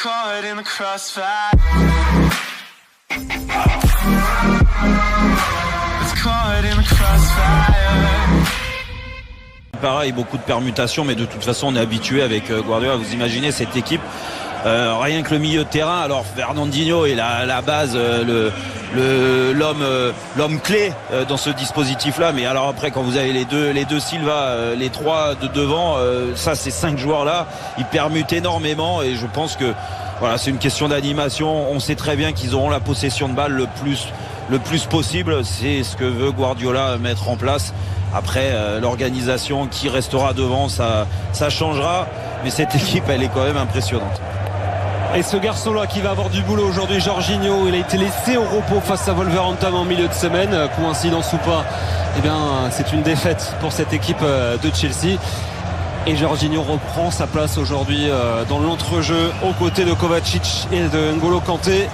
caught in the crossfire. It's caught in the crossfire. Pareil, beaucoup de permutations, mais de toute façon on est habitué avec Guardiola. Vous imaginez cette équipe, rien que le milieu de terrain. Alors Fernandinho est la base, l'homme clé dans ce dispositif-là. Mais alors après, quand vous avez les deux Silva, les trois de devant, ça ces 5 joueurs-là, ils permutent énormément. Et je pense que voilà, c'est une question d'animation. On sait très bien qu'ils auront la possession de balle le plus possible. C'est ce que veut Guardiola mettre en place. Après, l'organisation qui restera devant, ça changera. Mais cette équipe, elle est quand même impressionnante. Et ce garçon-là qui va avoir du boulot aujourd'hui, Jorginho, il a été laissé au repos face à Wolverhampton en milieu de semaine. Coïncidence ou pas, eh bien, c'est une défaite pour cette équipe de Chelsea. Et Jorginho reprend sa place aujourd'hui dans l'entrejeu aux côtés de Kovacic et de N'Golo Kanté.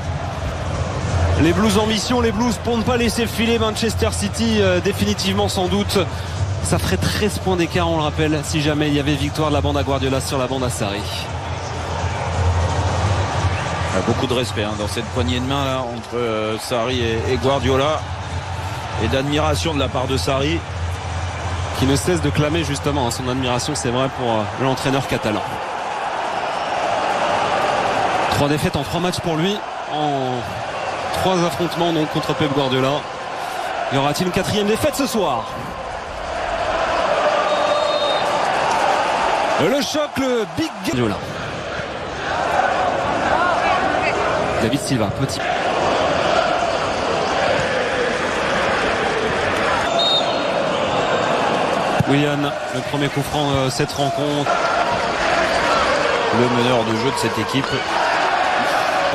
Les Blues en mission, les Blues pour ne pas laisser filer Manchester City définitivement sans doute. Ça ferait 13 points d'écart, on le rappelle, si jamais il y avait victoire de la bande à Guardiola sur la bande à Sarri. Beaucoup de respect dans cette poignée de main là entre Sarri et Guardiola, et d'admiration de la part de Sarri, qui ne cesse de clamer justement son admiration, c'est vrai, pour l'entraîneur catalan. 3 défaites en 3 matchs pour lui, en 3 affrontements donc contre Pep Guardiola. Y aura-t-il une 4e défaite ce soir? Le choc, le big Guardiola. David Silva, petit. Willian, le premier coup franc cette rencontre. Le meneur de jeu de cette équipe.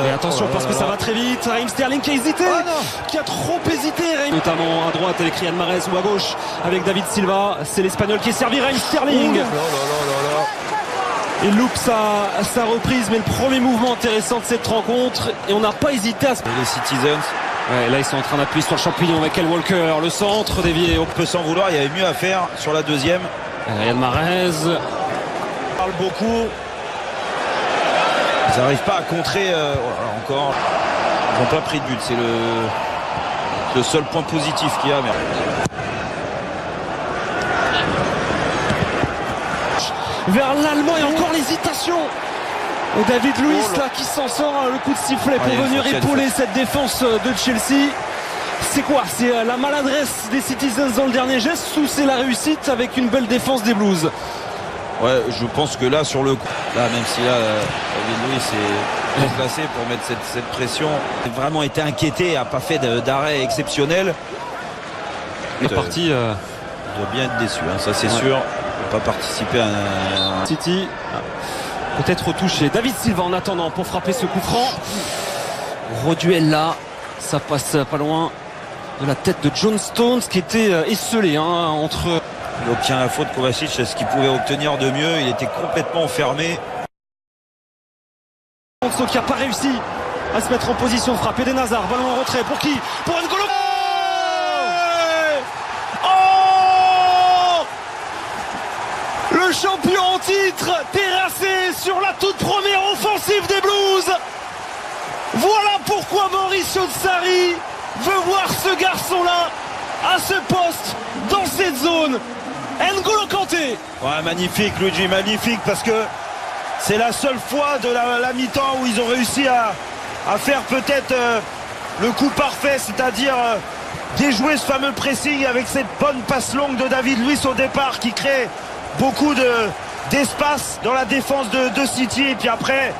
Et attention parce que ça va très vite. Raheem Sterling qui a hésité, qui a trop hésité. Notamment à droite avec Riyad Mahrez ou à gauche avec David Silva. C'est l'Espagnol qui est servi, Raheem Sterling. Il loupe sa reprise, mais le premier mouvement intéressant de cette rencontre. Et on n'a pas hésité à se... Les Citizens. Ouais, là ils sont en train d'appuyer sur le champignon avec Kyle Walker. Le centre dévié. On peut s'en vouloir, il y avait mieux à faire sur la deuxième. Riyad Mahrez. On parle beaucoup. Ils n'arrivent pas à contrer encore. Ils n'ont pas pris de but. C'est le seul point positif qu'il y a. Mais... vers l'Allemand et encore l'hésitation. Et David Luiz là qui s'en sort, le coup de sifflet pour venir épauler cette défense de Chelsea. C'est quoi? C'est la maladresse des Citizens dans le dernier geste, ou c'est la réussite avec une belle défense des Blues? Ouais, je pense que là sur le coup, là même si là David Luiz est déplacé pour mettre cette pression, il a vraiment été inquiété, a pas fait d'arrêt exceptionnel. Il est parti. Il doit bien être déçu, ça c'est sûr. Il ne pas participer à un... City peut-être touché. David Silva en attendant pour frapper ce coup franc. Gros duel là, ça passe pas loin de la tête de John Stones qui était esselé entre... Il obtient la faute, Kovacic, ce qu'il pouvait obtenir de mieux. Il était complètement enfermé. Qui n'a pas réussi à se mettre en position de frapper. Eden Hazard, ballon en retrait pour qui? Pour N'Golo. Le champion en titre terrassé sur la toute première offensive des Blues. Voilà pourquoi Mauricio Sarri veut voir ce garçon-là à ce poste, dans cette zone. N'Golo Kanté. Ouais, magnifique Luigi, magnifique, parce que c'est la seule fois de la mi-temps où ils ont réussi à faire peut-être le coup parfait, c'est-à-dire déjouer ce fameux pressing avec cette bonne passe longue de David Luiz au départ qui crée beaucoup d'espace dans la défense de City, et puis après